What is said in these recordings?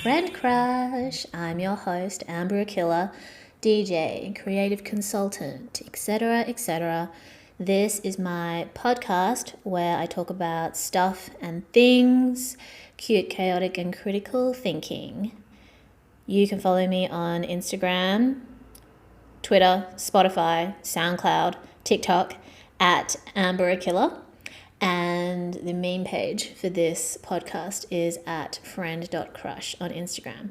Friend Crush. I'm your host, Amber Akilla, DJ, creative consultant, etc., etc. This is my podcast where I talk about stuff and things, cute, chaotic, and critical thinking. You can follow me on Instagram, Twitter, Spotify, SoundCloud, TikTok at Amber Akilla. And the meme page for this podcast is at friend.crush on Instagram.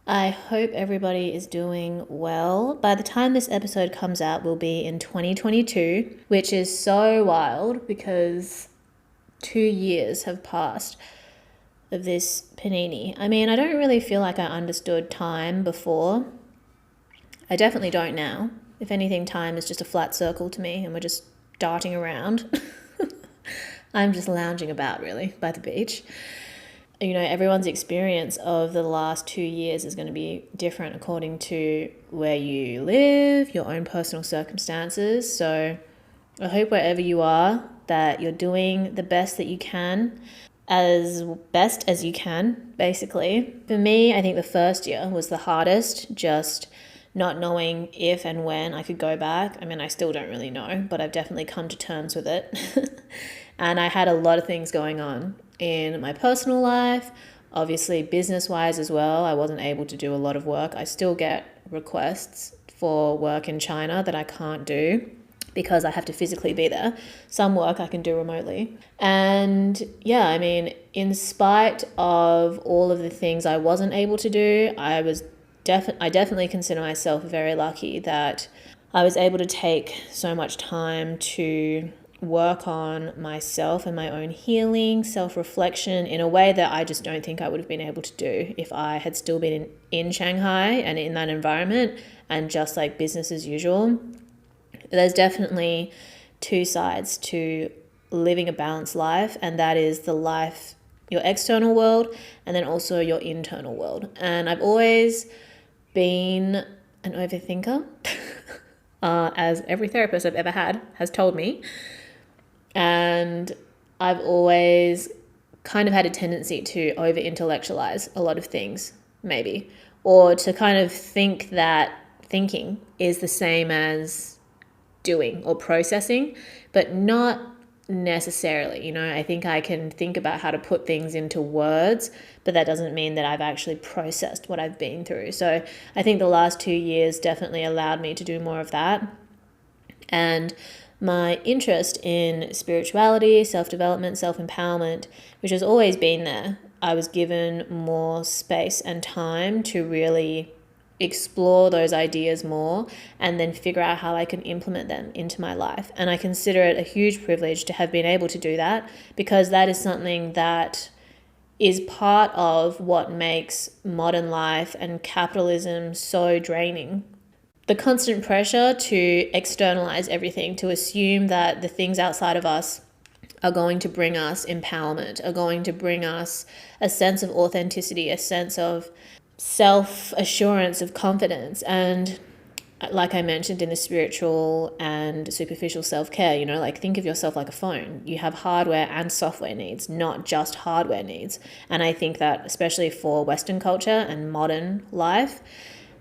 I hope everybody is doing well. By the time this episode comes out, we'll be in 2022, which is so wild because 2 years have passed of this panini. I mean, I don't really feel like I understood time before. I definitely don't now. If anything, time is just a flat circle to me and we're just darting around. I'm just lounging about, really, by the beach. You know, everyone's experience of the last 2 years is going to be different according to where you live, your own personal circumstances. So I hope wherever you are that you're doing the best that you can, as best as you can, basically. For me, I think the first year was the hardest, just not knowing if and when I could go back. I mean, I still don't really know, but I've definitely come to terms with it. And I had a lot of things going on in my personal life, obviously business-wise as well. I wasn't able to do a lot of work. I still get requests for work in China that I can't do because I have to physically be there. Some work I can do remotely. And yeah, I mean, in spite of all of the things I wasn't able to do, I definitely consider myself very lucky that I was able to take so much time to work on myself and my own healing, self-reflection in a way that I just don't think I would have been able to do if I had still been in Shanghai and in that environment and just like business as usual. There's definitely two sides to living a balanced life, and that is the life, your external world, and then also your internal world. And I've always been an overthinker, as every therapist I've ever had has told me. And I've always kind of had a tendency to over-intellectualize a lot of things, maybe, or to kind of think that thinking is the same as doing or processing, but not necessarily. You know, I think I can think about how to put things into words, but that doesn't mean that I've actually processed what I've been through. So I think the last 2 years definitely allowed me to do more of that. And my interest in spirituality, self-development, self-empowerment, which has always been there, I was given more space and time to really explore those ideas more and then figure out how I can implement them into my life. And I consider it a huge privilege to have been able to do that, because that is something that is part of what makes modern life and capitalism so draining. The constant pressure to externalize everything, to assume that the things outside of us are going to bring us empowerment, are going to bring us a sense of authenticity, a sense of self-assurance, of confidence. And like I mentioned in the spiritual and superficial self-care, you know, like think of yourself like a phone. You have hardware and software needs, not just hardware needs. And I think that especially for Western culture and modern life,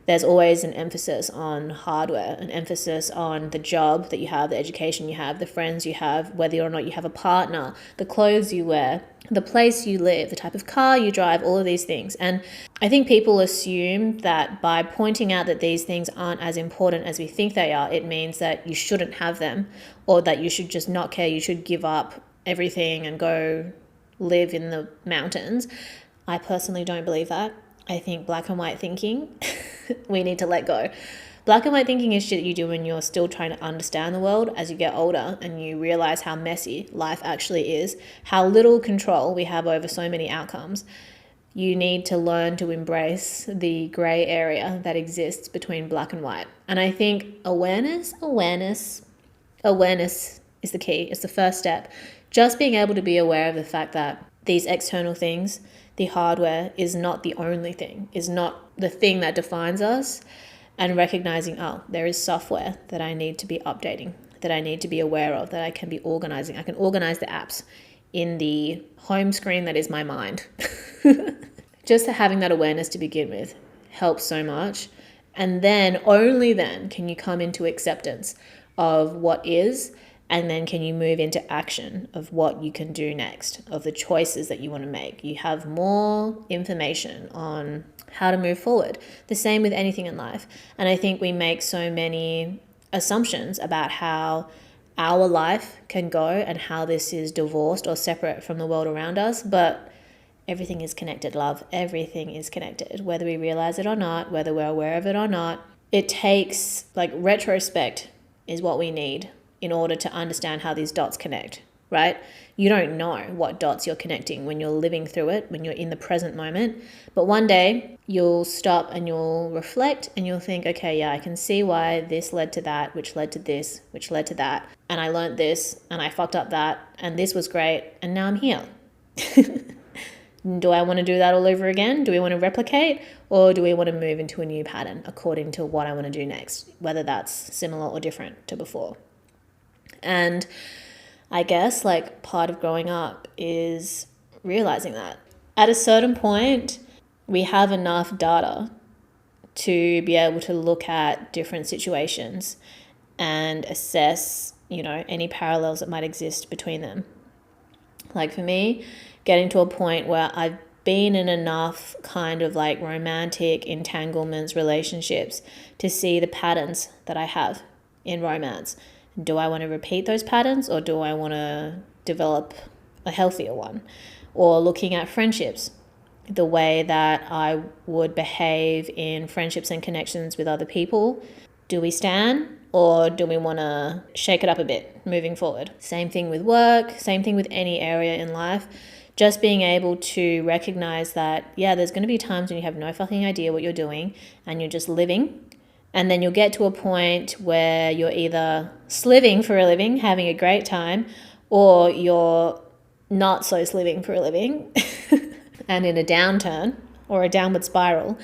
there's always an emphasis on hardware, an emphasis on the job that you have, the education you have, the friends you have, whether or not you have a partner, the clothes you wear, the place you live, the type of car you drive, all of these things. And I think people assume that by pointing out that these things aren't as important as we think they are, it means that you shouldn't have them, or that you should just not care, you should give up everything and go live in the mountains. I personally don't believe that. I think black and white thinking, we need to let go. Black and white thinking is shit you do when you're still trying to understand the world. As you get older and you realize how messy life actually is, how little control we have over so many outcomes, you need to learn to embrace the gray area that exists between black and white. And I think awareness is the key. It's the first step. Just being able to be aware of the fact that these external things, the hardware, is not the only thing, is not the thing that defines us, and recognizing, oh, there is software that I need to be updating, that I need to be aware of, that I can be organizing. I can organize the apps in the home screen that is my mind. Just having that awareness to begin with helps so much. And then, only then, can you come into acceptance of what is, and then can you move into action of what you can do next, of the choices that you want to make. You have more information on how to move forward. The same with anything in life. And I think we make so many assumptions about how our life can go and how this is divorced or separate from the world around us. But everything is connected, love. Everything is connected, whether we realize it or not, whether we're aware of it or not. It takes, like, retrospect is what we need in order to understand how these dots connect, right? You don't know what dots you're connecting when you're living through it, when you're in the present moment. But one day you'll stop and you'll reflect and you'll think, okay, yeah, I can see why this led to that, which led to this, which led to that. And I learned this and I fucked up that and this was great and now I'm here. Do I want to do that all over again? Do we want to replicate, or do we want to move into a new pattern according to what I want to do next, whether that's similar or different to before? And I guess, like, part of growing up is realizing that at a certain point, we have enough data to be able to look at different situations and assess, any parallels that might exist between them. Like for me, getting to a point where I've been in enough kind of like romantic entanglements, relationships, to see the patterns that I have in romance. Do I want to repeat those patterns, or do I want to develop a healthier one? Or looking at friendships, the way that I would behave in friendships and connections with other people. Do we stand, or do we want to shake it up a bit moving forward? Same thing with work, same thing with any area in life. Just being able to recognize that, yeah, there's going to be times when you have no fucking idea what you're doing and you're just living. And then you'll get to a point where you're either sliving for a living, having a great time, or you're not so sliving for a living and in a downturn or a downward spiral.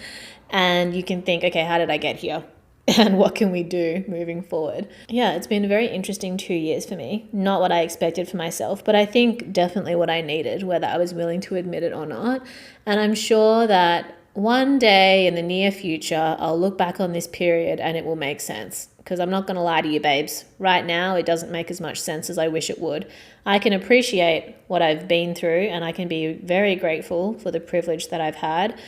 And you can think, okay, how did I get here? And what can we do moving forward? Yeah, it's been a very interesting 2 years for me. Not what I expected for myself, but I think definitely what I needed, whether I was willing to admit it or not. And I'm sure that one day in the near future, I'll look back on this period and it will make sense. Because I'm not going to lie to you, babes. Right now, it doesn't make as much sense as I wish it would. I can appreciate what I've been through, and I can be very grateful for the privilege that I've had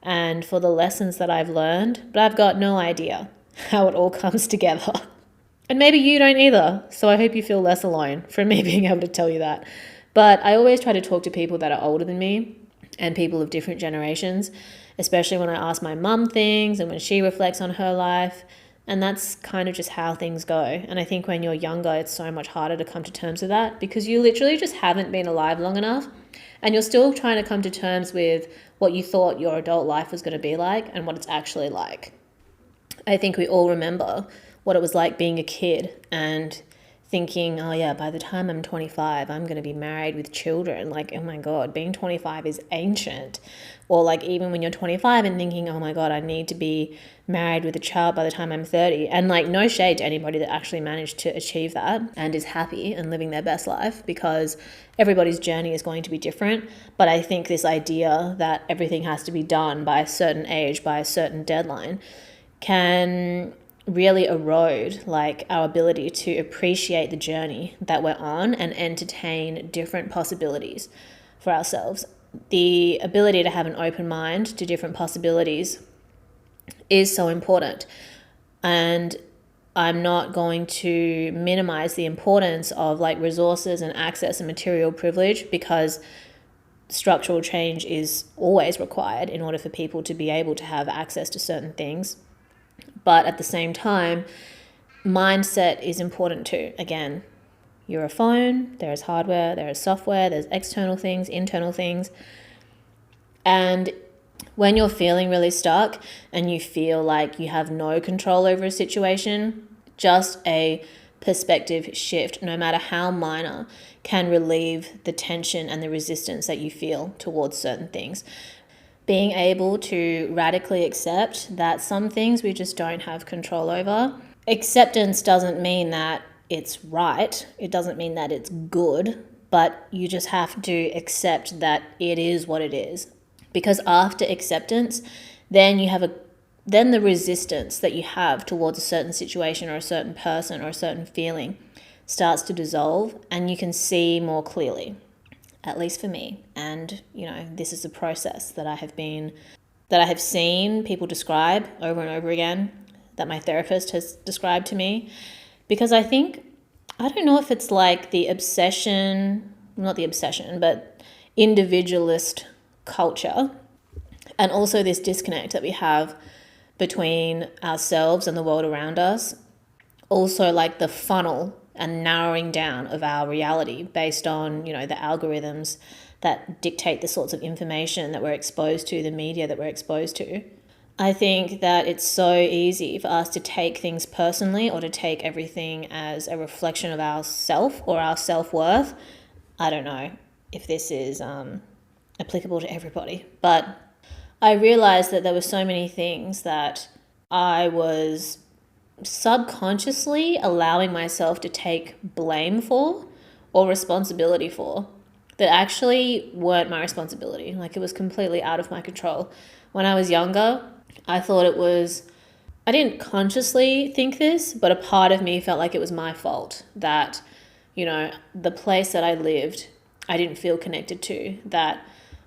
and for the lessons that I've learned, but I've got no idea how it all comes together. And maybe you don't either, so I hope you feel less alone from me being able to tell you that. But I always try to talk to people that are older than me and people of different generations, especially when I ask my mum things and when she reflects on her life. And that's kind of just how things go. And I think when you're younger, it's so much harder to come to terms with that because you literally just haven't been alive long enough. And you're still trying to come to terms with what you thought your adult life was going to be like and what it's actually like. I think we all remember what it was like being a kid and thinking, oh yeah, by the time I'm 25, I'm going to be married with children. Like, oh my God, being 25 is ancient. Or like even when you're 25 and thinking, oh my God, I need to be married with a child by the time I'm 30. And like, no shade to anybody that actually managed to achieve that and is happy and living their best life, because everybody's journey is going to be different. But I think this idea that everything has to be done by a certain age, by a certain deadline, can really erode like our ability to appreciate the journey that we're on and entertain different possibilities for ourselves. The ability to have an open mind to different possibilities is so important. And I'm not going to minimize the importance of like resources and access and material privilege, because structural change is always required in order for people to be able to have access to certain things. But at the same time, mindset is important too. Again, you're a phone, there is hardware, there is software, there's external things, internal things. And when you're feeling really stuck and you feel like you have no control over a situation, just a perspective shift, no matter how minor, can relieve the tension and the resistance that you feel towards certain things. Being able to radically accept that some things we just don't have control over. Acceptance doesn't mean that it's right. It doesn't mean that it's good, but you just have to accept that it is what it is. Because after acceptance, then then the resistance that you have towards a certain situation or a certain person or a certain feeling starts to dissolve, and you can see more clearly, at least for me. And, this is a process that I have seen people describe over and over again, that my therapist has described to me. Because I don't know if it's like not the obsession, but individualist culture, and also this disconnect that we have between ourselves and the world around us. Also, like the funnel and narrowing down of our reality based on, the algorithms that dictate the sorts of information that we're exposed to, the media that we're exposed to. I think that it's so easy for us to take things personally, or to take everything as a reflection of ourself or our self-worth. I don't know if this is applicable to everybody, but I realized that there were so many things that I was subconsciously allowing myself to take blame for or responsibility for that actually weren't my responsibility. Like, it was completely out of my control. When I was younger, I didn't consciously think this, but a part of me felt like it was my fault that, the place that I lived, I didn't feel connected to, that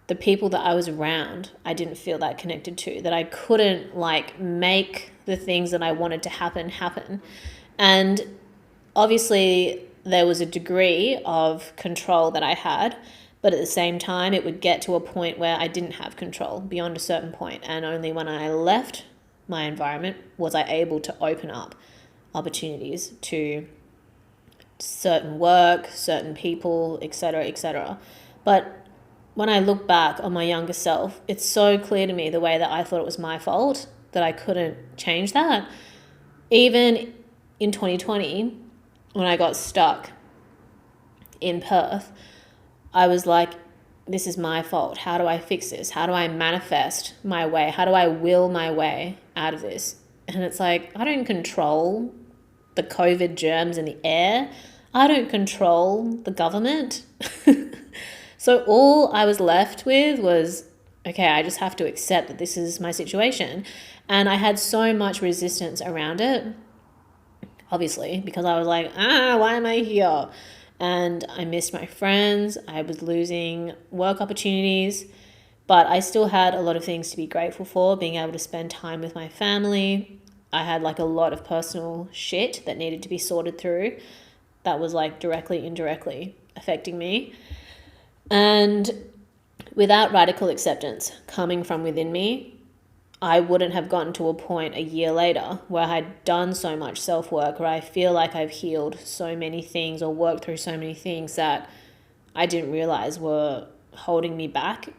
the people that I was around, I didn't feel that connected to, that I couldn't make the things that I wanted to happen. And obviously there was a degree of control that I had, but at the same time it would get to a point where I didn't have control beyond a certain point. And only when I left my environment was I able to open up opportunities to certain work, certain people, etc., etc. But when I look back on my younger self, it's so clear to me the way that I thought it was my fault, that I couldn't change that. Even in 2020, when I got stuck in Perth, I was like, this is my fault. How do I fix this? How do I manifest my way? How do I will my way out of this? And it's like, I don't control the COVID germs in the air. I don't control the government. So all I was left with was, okay, I just have to accept that this is my situation. And I had so much resistance around it, obviously, because I was like, why am I here? And I missed my friends. I was losing work opportunities, but I still had a lot of things to be grateful for, being able to spend time with my family. I had a lot of personal shit that needed to be sorted through that was directly, indirectly affecting me. And without radical acceptance coming from within me, I wouldn't have gotten to a point a year later where I had done so much self-work, where I feel like I've healed so many things or worked through so many things that I didn't realize were holding me back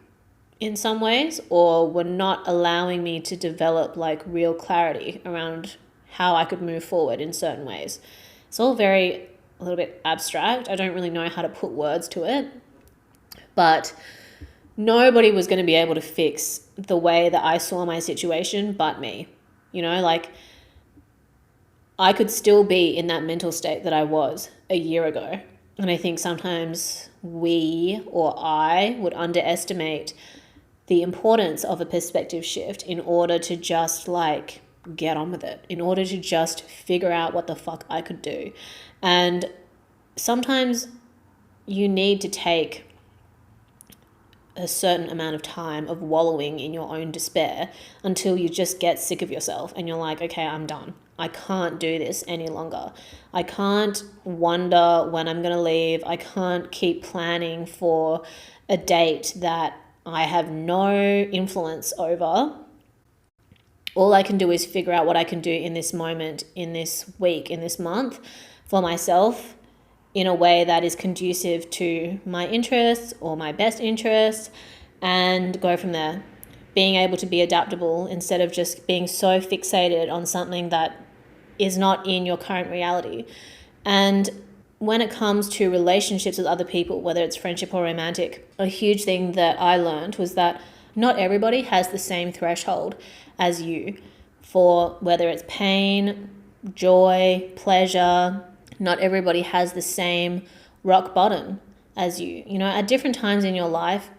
in some ways, or were not allowing me to develop real clarity around how I could move forward in certain ways. It's all a little bit abstract. I don't really know how to put words to it. But nobody was going to be able to fix the way that I saw my situation but me. I could still be in that mental state that I was a year ago. And I think sometimes I would underestimate the importance of a perspective shift in order to just get on with it, in order to just figure out what the fuck I could do. And sometimes you need to take a certain amount of time of wallowing in your own despair until you just get sick of yourself and you're like, okay, I'm done. I can't do this any longer. I can't wonder when I'm going to leave. I can't keep planning for a date that I have no influence over. All I can do is figure out what I can do in this moment, in this week, in this month for myself, in a way that is conducive to my interests or my best interests, and go from there. Being able to be adaptable instead of just being so fixated on something that is not in your current reality. And when it comes to relationships with other people, whether it's friendship or romantic, a huge thing that I learned was that not everybody has the same threshold as you for whether it's pain, joy, pleasure. Not everybody has the same rock bottom as you. At different times in your life,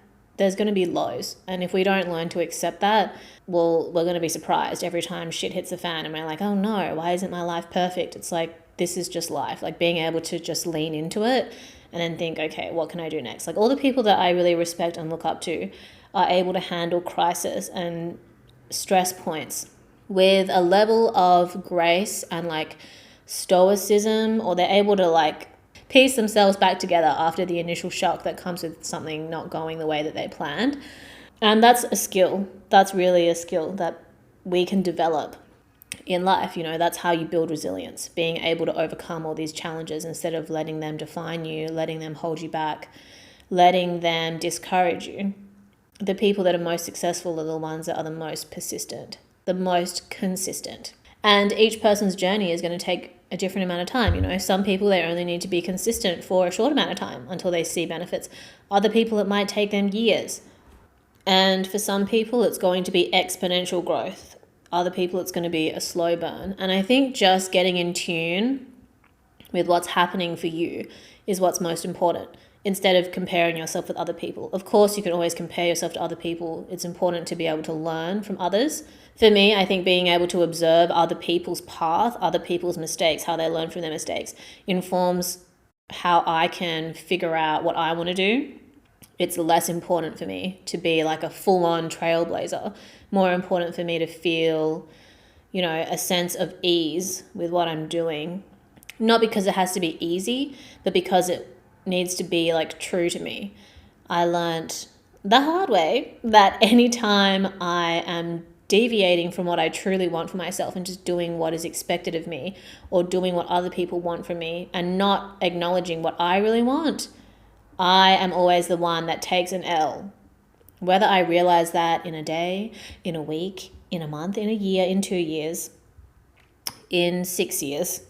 there's going to be lows. And if we don't learn to accept that, well, we're going to be surprised every time shit hits the fan and we're like, oh no, why isn't my life perfect? It's like, this is just life. Like being able to just lean into it and then think, okay, what can I do next? Like all the people that I really respect and look up to are able to handle crisis and stress points with a level of grace and like stoicism, or they're able to like piece themselves back together after the initial shock that comes with something not going the way that they planned. And that's a skill. That's really a skill that we can develop in life. You know, that's how you build resilience, being able to overcome all these challenges instead of letting them define you, letting them hold you back, letting them discourage you. The people that are most successful are the ones that are the most persistent, the most consistent. And each person's journey is going to take a different amount of time. You know, some people, they only need to be consistent for a short amount of time until they see benefits. Other people, it might take them years. And for some people, it's going to be exponential growth. Other people, it's going to be a slow burn. And I think just getting in tune with what's happening for you is what's most important, instead of comparing yourself with other people. Of course, you can always compare yourself to other people. It's important to be able to learn from others. For me, I think being able to observe other people's path, other people's mistakes, how they learn from their mistakes, informs how I can figure out what I want to do. It's less important for me to be like a full-on trailblazer. More important for me to feel, you know, a sense of ease with what I'm doing. Not because it has to be easy, but because it needs to be like true to me. I learned the hard way that anytime I am deviating from what I truly want for myself and just doing what is expected of me, or doing what other people want from me and not acknowledging what I really want, I am always the one that takes an L. Whether I realize that in a day, in a week, in a month, in a year, in 2 years, in 6 years,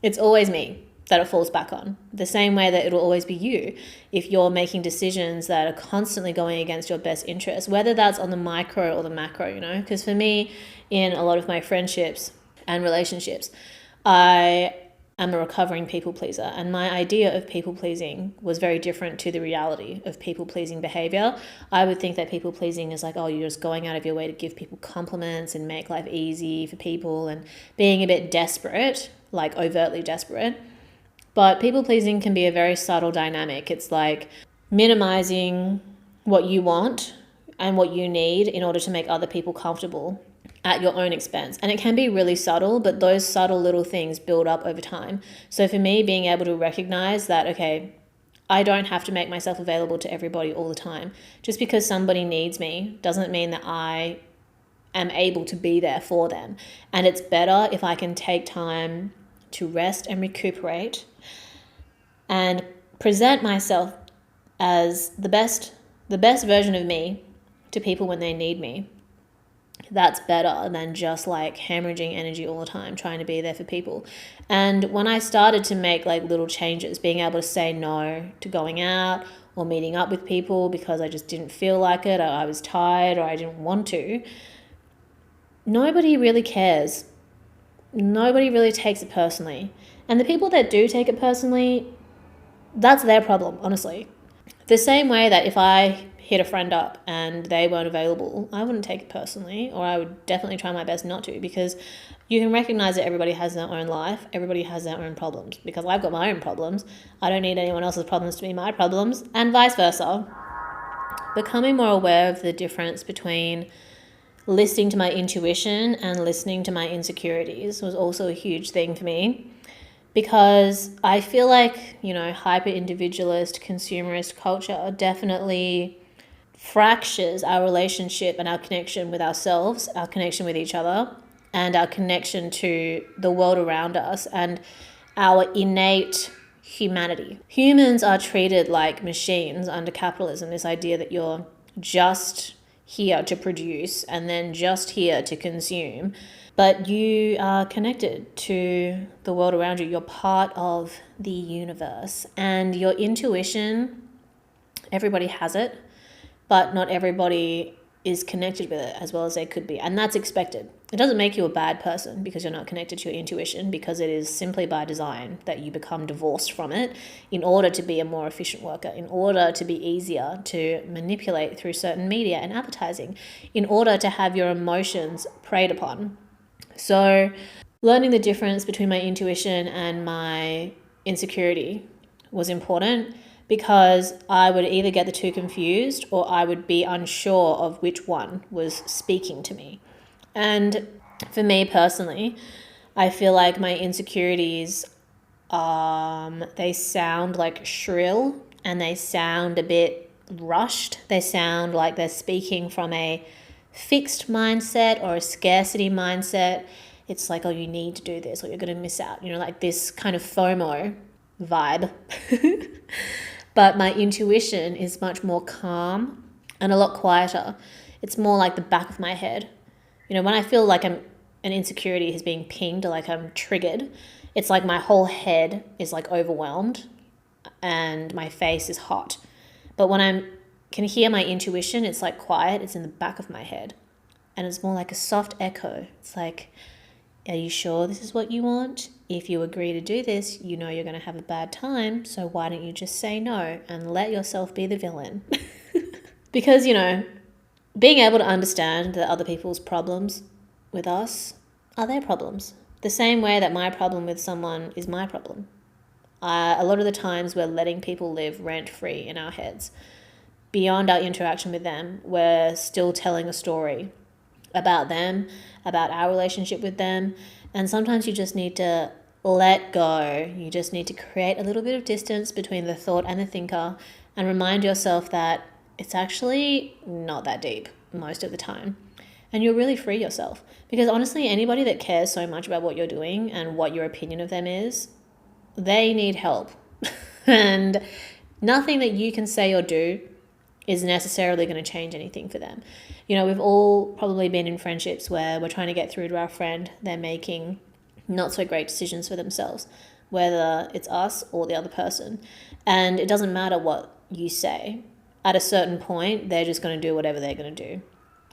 it's always me that it falls back on. The same way that it'll always be you if you're making decisions that are constantly going against your best interest, whether that's on the micro or the macro, you know. Because for me, in a lot of my friendships and relationships, I am a recovering people pleaser, and my idea of people pleasing was very different to the reality of people pleasing behavior. I would think that people pleasing is like, oh, you're just going out of your way to give people compliments and make life easy for people and being a bit desperate, like overtly desperate. But people pleasing can be a very subtle dynamic. It's like minimizing what you want and what you need in order to make other people comfortable at your own expense. And it can be really subtle, but those subtle little things build up over time. So for me, being able to recognize that, okay, I don't have to make myself available to everybody all the time. Just because somebody needs me doesn't mean that I am able to be there for them. And it's better if I can take time to rest and recuperate and present myself as the best version of me to people when they need me. That's better than just like hemorrhaging energy all the time, trying to be there for people. And when I started to make like little changes, being able to say no to going out or meeting up with people because I just didn't feel like it, or I was tired, or I didn't want to, nobody really cares. Nobody really takes it personally. And the people that do take it personally, that's their problem, honestly. The same way that if I hit a friend up and they weren't available, I wouldn't take it personally, or I would definitely try my best not to, because you can recognize that everybody has their own life, everybody has their own problems. Because I've got my own problems, I don't need anyone else's problems to be my problems, and vice versa. Becoming more aware of the difference between listening to my intuition and listening to my insecurities was also a huge thing for me, because I feel like, you know, hyper-individualist, consumerist culture definitely fractures our relationship and our connection with ourselves, our connection with each other, and our connection to the world around us and our innate humanity. Humans are treated like machines under capitalism, this idea that you're just here to produce and then just here to consume, but you are connected to the world around you. You're part of the universe, and your intuition, everybody has it, but not everybody is connected with it as well as they could be, and that's expected. It doesn't make you a bad person because you're not connected to your intuition, because it is simply by design that you become divorced from it in order to be a more efficient worker, in order to be easier to manipulate through certain media and advertising, in order to have your emotions preyed upon. So learning the difference between my intuition and my insecurity was important, because I would either get the two confused or I would be unsure of which one was speaking to me. And for me personally, I feel like my insecurities, they sound like shrill, and they sound a bit rushed. They sound like they're speaking from a fixed mindset or a scarcity mindset. It's like, oh, you need to do this or you're going to miss out, like this kind of FOMO vibe. But my intuition is much more calm and a lot quieter. It's more like the back of my head. When I feel like an insecurity is being pinged, or like I'm triggered, it's like my whole head is like overwhelmed and my face is hot. But when I can hear my intuition, it's like quiet, it's in the back of my head. And it's more like a soft echo. It's like, are you sure this is what you want? If you agree to do this, you're going to have a bad time. So why don't you just say no and let yourself be the villain? Because, being able to understand that other people's problems with us are their problems. The same way that my problem with someone is my problem. A lot of the times we're letting people live rent-free in our heads. Beyond our interaction with them, we're still telling a story about them, about our relationship with them. And sometimes you just need to let go. You just need to create a little bit of distance between the thought and the thinker, and remind yourself that it's actually not that deep most of the time. And you'll really free yourself. Because honestly, anybody that cares so much about what you're doing and what your opinion of them is, they need help. And nothing that you can say or do is necessarily going to change anything for them. We've all probably been in friendships where we're trying to get through to our friend. They're making not so great decisions for themselves, whether it's us or the other person. And it doesn't matter what you say. At a certain point, they're just going to do whatever they're going to do.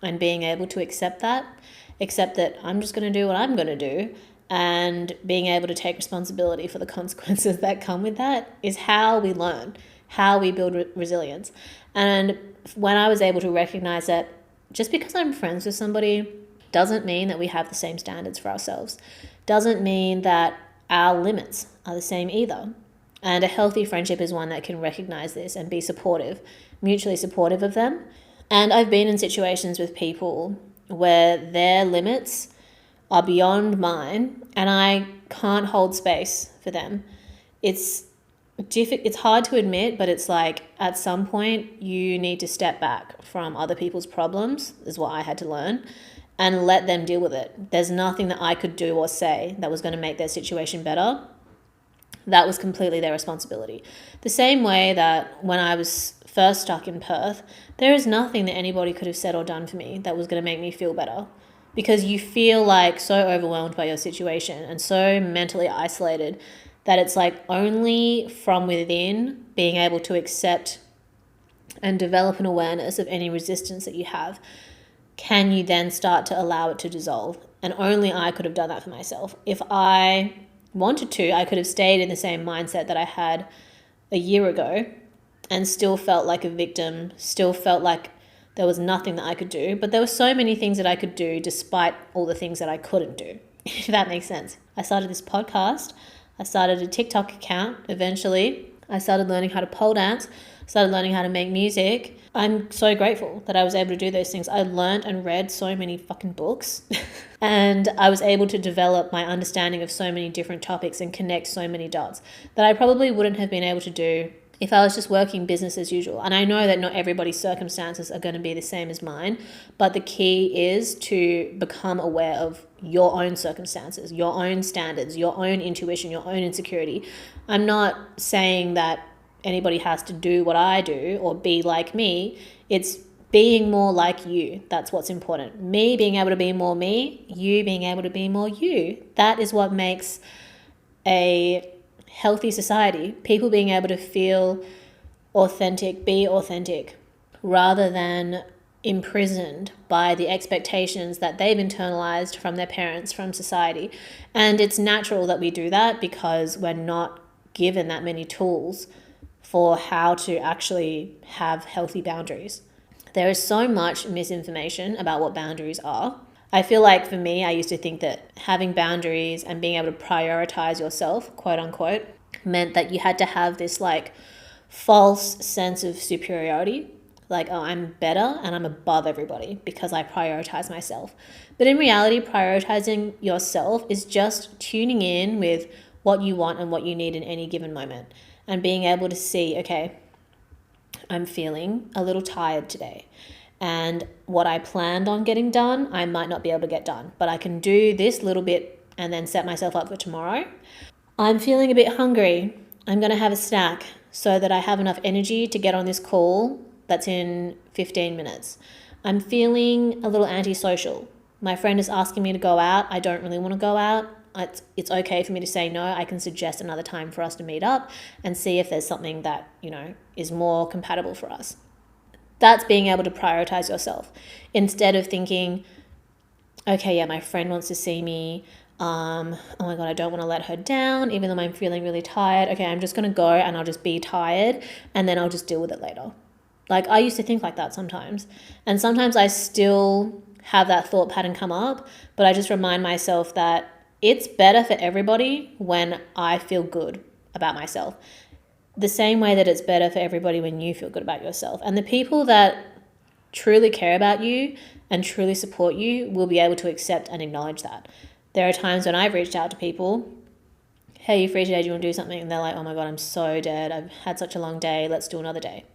And being able to accept that I'm just going to do what I'm going to do, and being able to take responsibility for the consequences that come with that, is how we learn, how we build resilience. And when I was able to recognize that just because I'm friends with somebody doesn't mean that we have the same standards for ourselves, doesn't mean that our limits are the same either. And a healthy friendship is one that can recognize this and be supportive, mutually supportive of them. And I've been in situations with people where their limits are beyond mine and I can't hold space for them. It's hard to admit, but it's like at some point you need to step back from other people's problems, is what I had to learn, and let them deal with it. There's nothing that I could do or say that was going to make their situation better. That was completely their responsibility. The same way that when I was first stuck in Perth, there is nothing that anybody could have said or done for me that was going to make me feel better, because you feel like so overwhelmed by your situation and so mentally isolated that it's like only from within, being able to accept and develop an awareness of any resistance that you have, can you then start to allow it to dissolve. And only I could have done that for myself. If I wanted to, I could have stayed in the same mindset that I had a year ago and still felt like a victim, still felt like there was nothing that I could do. But there were so many things that I could do despite all the things that I couldn't do, if that makes sense. I started this podcast. I started a TikTok account eventually. I started learning how to pole dance, started learning how to make music. I'm so grateful that I was able to do those things. I learned and read so many fucking books and I was able to develop my understanding of so many different topics and connect so many dots that I probably wouldn't have been able to do if I was just working business as usual. And I know that not everybody's circumstances are going to be the same as mine, but the key is to become aware of your own circumstances, your own standards, your own intuition, your own insecurity. I'm not saying that anybody has to do what I do or be like me. It's being more like you. That's what's important. Me being able to be more me, you being able to be more you. That is what makes a healthy society. People being able to feel authentic, be authentic, rather than imprisoned by the expectations that they've internalized from their parents, from society. And it's natural that we do that because we're not given that many tools for how to actually have healthy boundaries. There is so much misinformation about what boundaries are. I feel like for me, I used to think that having boundaries and being able to prioritize yourself, quote unquote, meant that you had to have this like false sense of superiority. Like, oh, I'm better and I'm above everybody because I prioritize myself. But in reality, prioritizing yourself is just tuning in with what you want and what you need in any given moment and being able to see, okay, I'm feeling a little tired today. And what I planned on getting done, I might not be able to get done, but I can do this little bit and then set myself up for tomorrow. I'm feeling a bit hungry. I'm going to have a snack so that I have enough energy to get on this call that's in 15 minutes. I'm feeling a little antisocial. My friend is asking me to go out. I don't really want to go out. It's okay for me to say no. I can suggest another time for us to meet up and see if there's something that, is more compatible for us. That's being able to prioritize yourself instead of thinking, okay, yeah, my friend wants to see me. Oh my God, I don't want to let her down, even though I'm feeling really tired. Okay, I'm just going to go and I'll just be tired and then I'll just deal with it later. Like, I used to think like that sometimes. And sometimes I still have that thought pattern come up, but I just remind myself that it's better for everybody when I feel good about myself. The same way that it's better for everybody when you feel good about yourself. And the people that truly care about you and truly support you will be able to accept and acknowledge that. There are times when I've reached out to people, hey, you free today? Do you want to do something? And they're like, oh my God, I'm so dead. I've had such a long day. Let's do another day.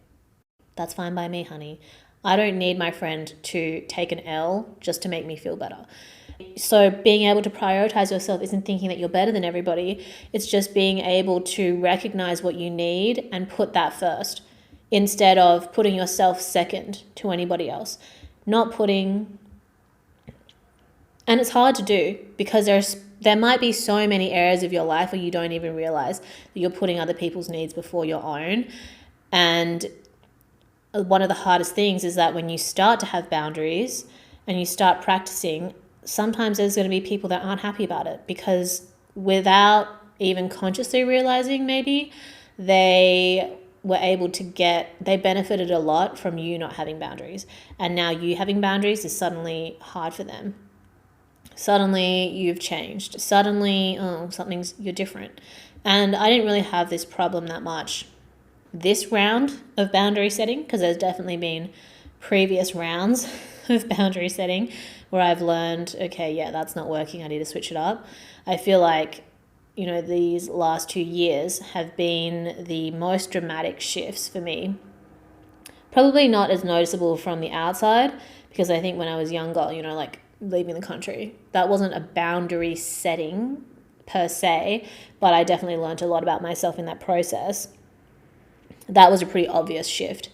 That's fine by me, honey. I don't need my friend to take an L just to make me feel better. So being able to prioritize yourself isn't thinking that you're better than everybody. It's just being able to recognize what you need and put that first instead of putting yourself second to anybody else. And it's hard to do because there might be so many areas of your life where you don't even realize that you're putting other people's needs before your own. And one of the hardest things is that when you start to have boundaries and you start practicing, sometimes there's going to be people that aren't happy about it because without even consciously realizing, maybe they benefited a lot from you not having boundaries. And now you having boundaries is suddenly hard for them. Suddenly you've changed. Suddenly, you're different. And I didn't really have this problem that much this round of boundary setting because there's definitely been previous rounds of boundary setting where I've learned, okay, yeah, that's not working. I need to switch it up. I feel like, these last 2 years have been the most dramatic shifts for me. Probably not as noticeable from the outside because I think when I was younger, like leaving the country, that wasn't a boundary setting per se, but I definitely learned a lot about myself in that process. That was a pretty obvious shift.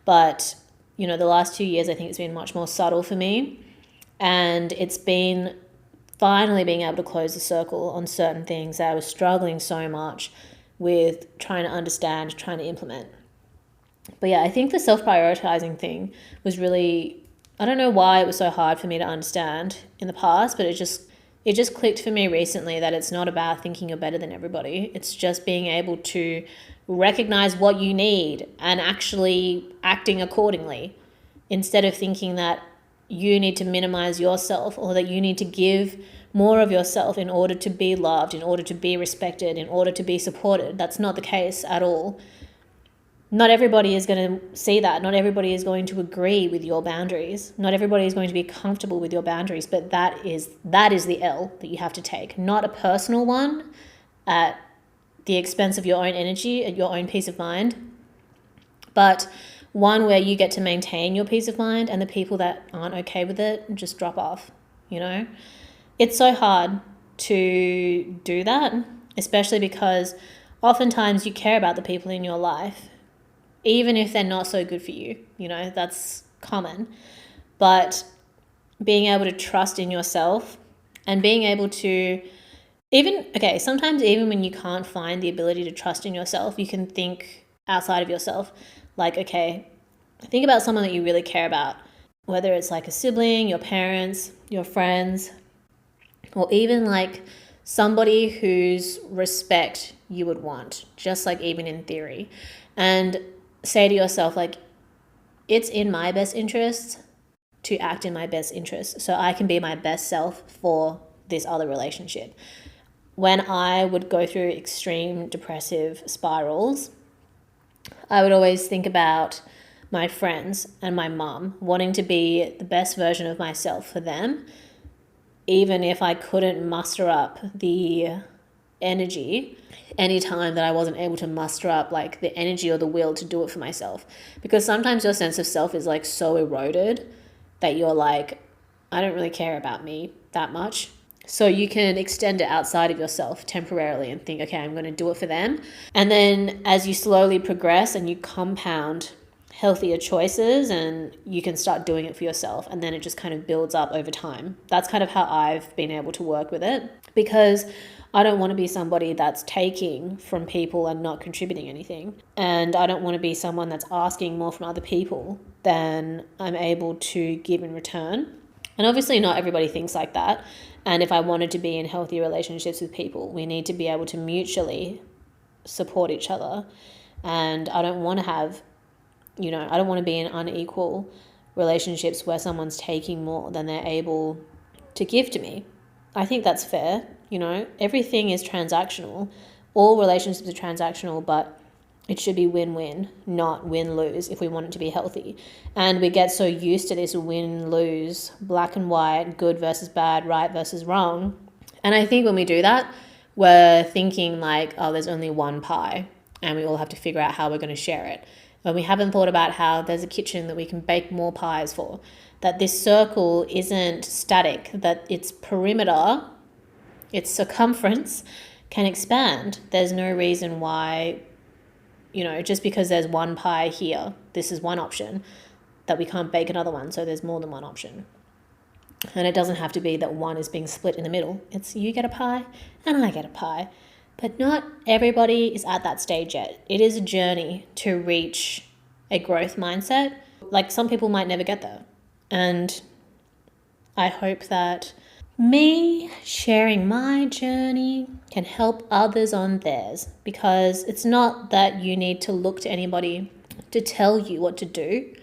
But, the last 2 years, I think it's been much more subtle for me. And it's been finally being able to close the circle on certain things that I was struggling so much with trying to understand, trying to implement. But yeah, I think the self-prioritizing thing was really, I don't know why it was so hard for me to understand in the past, but it just clicked for me recently that it's not about thinking you're better than everybody. It's just being able to recognize what you need and actually acting accordingly instead of thinking that you need to minimize yourself or that you need to give more of yourself in order to be loved, in order to be respected, in order to be supported. That's not the case at all. Not everybody is going to see that. Not everybody is going to agree with your boundaries. Not everybody is going to be comfortable with your boundaries, but that is the L that you have to take, not a personal one at the expense of your own energy and your own peace of mind, but one where you get to maintain your peace of mind and the people that aren't okay with it just drop off, It's so hard to do that, especially because oftentimes you care about the people in your life, even if they're not so good for you, that's common. But being able to trust in yourself and being able to sometimes even when you can't find the ability to trust in yourself, you can think outside of yourself. Like, okay, think about someone that you really care about whether it's like a sibling, your parents, your friends, or even like somebody whose respect you would want, just like even in theory. And say to yourself, like, it's in my best interest to act in my best interest so I can be my best self for this other relationship. When I would go through extreme depressive spirals, I would always think about my friends and my mum wanting to be the best version of myself for them, even if I couldn't muster up the energy anytime that I wasn't able to muster up like the energy or the will to do it for myself. Because sometimes your sense of self is like so eroded that you're like, I don't really care about me that much. So you can extend it outside of yourself temporarily and think, okay, I'm going to do it for them. And then as you slowly progress and you compound healthier choices, and you can start doing it for yourself, and then it just kind of builds up over time. That's kind of how I've been able to work with it, because I don't want to be somebody that's taking from people and not contributing anything. And I don't want to be someone that's asking more from other people than I'm able to give in return. And obviously not everybody thinks like that. And if I wanted to be in healthy relationships with people, we need to be able to mutually support each other. And I don't want to have, I don't want to be in unequal relationships where someone's taking more than they're able to give to me. I think that's fair. Everything is transactional. All relationships are transactional, but it should be win-win, not win-lose if we want it to be healthy. And we get so used to this win-lose, black and white, good versus bad, right versus wrong. And I think when we do that, we're thinking like, oh, there's only one pie and we all have to figure out how we're going to share it. But we haven't thought about how there's a kitchen that we can bake more pies for, that this circle isn't static, that its perimeter, its circumference can expand. There's no reason why, just because there's one pie here, this is one option, that we can't bake another one, so there's more than one option. And it doesn't have to be that one is being split in the middle. It's you get a pie and I get a pie. But not everybody is at that stage yet. It is a journey to reach a growth mindset. Like, some people might never get there. And I hope that me sharing my journey can help others on theirs, because it's not that you need to look to anybody to tell you what to do.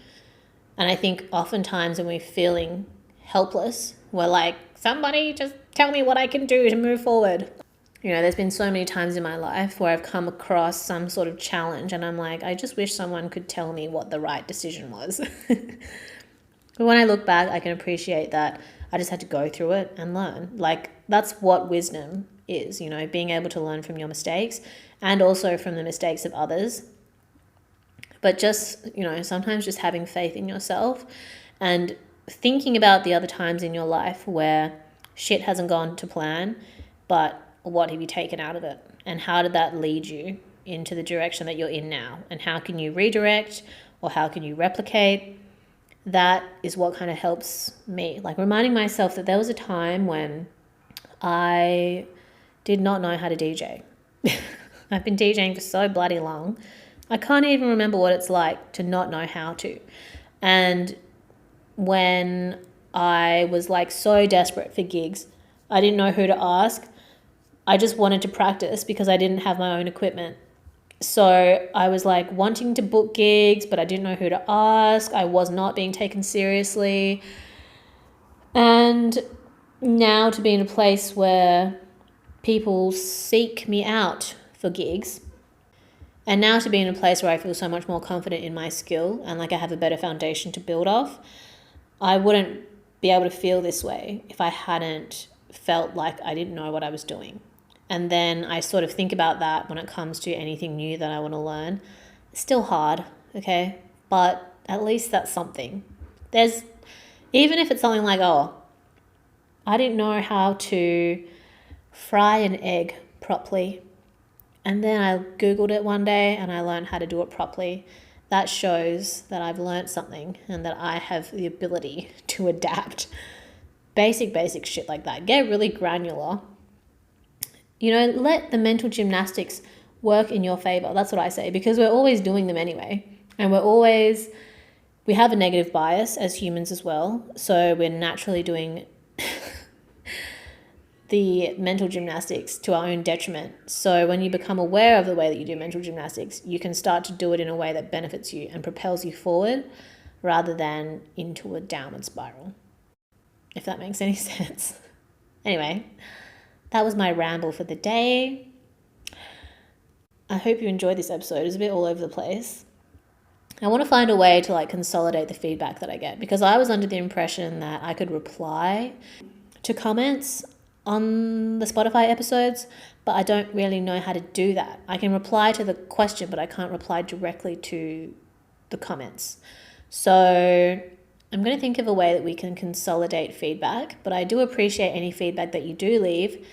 And I think oftentimes when we're feeling helpless, we're like, somebody just tell me what I can do to move forward. There's been so many times in my life where I've come across some sort of challenge and I'm like, I just wish someone could tell me what the right decision was. But when I look back, I can appreciate that I just had to go through it and learn. Like, that's what wisdom is, being able to learn from your mistakes and also from the mistakes of others. But just, sometimes just having faith in yourself and thinking about the other times in your life where shit hasn't gone to plan, but what have you taken out of it? And how did that lead you into the direction that you're in now? And how can you redirect, or how can you replicate? That is what kind of helps me. Like, reminding myself that there was a time when I did not know how to DJ. I've been DJing for so bloody long. I can't even remember what it's like to not know how to. And when I was like so desperate for gigs, I didn't know who to ask. I just wanted to practice because I didn't have my own equipment. So I was like wanting to book gigs, but I didn't know who to ask. I was not being taken seriously. And now to be in a place where people seek me out for gigs, and now to be in a place where I feel so much more confident in my skill and like I have a better foundation to build off, I wouldn't be able to feel this way if I hadn't felt like I didn't know what I was doing. And then I sort of think about that when it comes to anything new that I want to learn. It's still hard, okay? But at least that's something. Even if it's something like, oh, I didn't know how to fry an egg properly. And then I Googled it one day and I learned how to do it properly. That shows that I've learned something and that I have the ability to adapt. Basic shit like that. Get really granular. Let the mental gymnastics work in your favor. That's what I say, because we're always doing them anyway. And we're always we have a negative bias as humans as well. So we're naturally doing the mental gymnastics to our own detriment. So when you become aware of the way that you do mental gymnastics, you can start to do it in a way that benefits you and propels you forward rather than into a downward spiral, if that makes any sense. Anyway, that was my ramble for the day. I hope you enjoyed this episode. It's a bit all over the place. I want to find a way to consolidate the feedback that I get, because I was under the impression that I could reply to comments on the Spotify episodes, but I don't really know how to do that. I can reply to the question, but I can't reply directly to the comments. So I'm going to think of a way that we can consolidate feedback, but I do appreciate any feedback that you do leave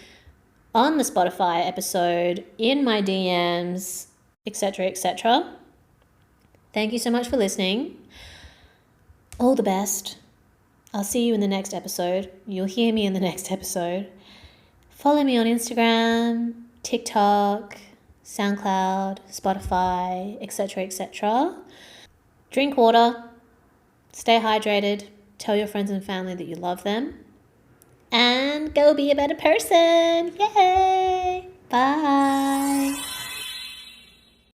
on the Spotify episode, in my DMs, etc., etc. Thank you so much for listening. All the best. I'll see you in the next episode. You'll hear me in the next episode. Follow me on Instagram, TikTok, SoundCloud, Spotify, etc., etc. Drink water. Stay hydrated. Tell your friends and family that you love them. And go be a better person. Yay! Bye.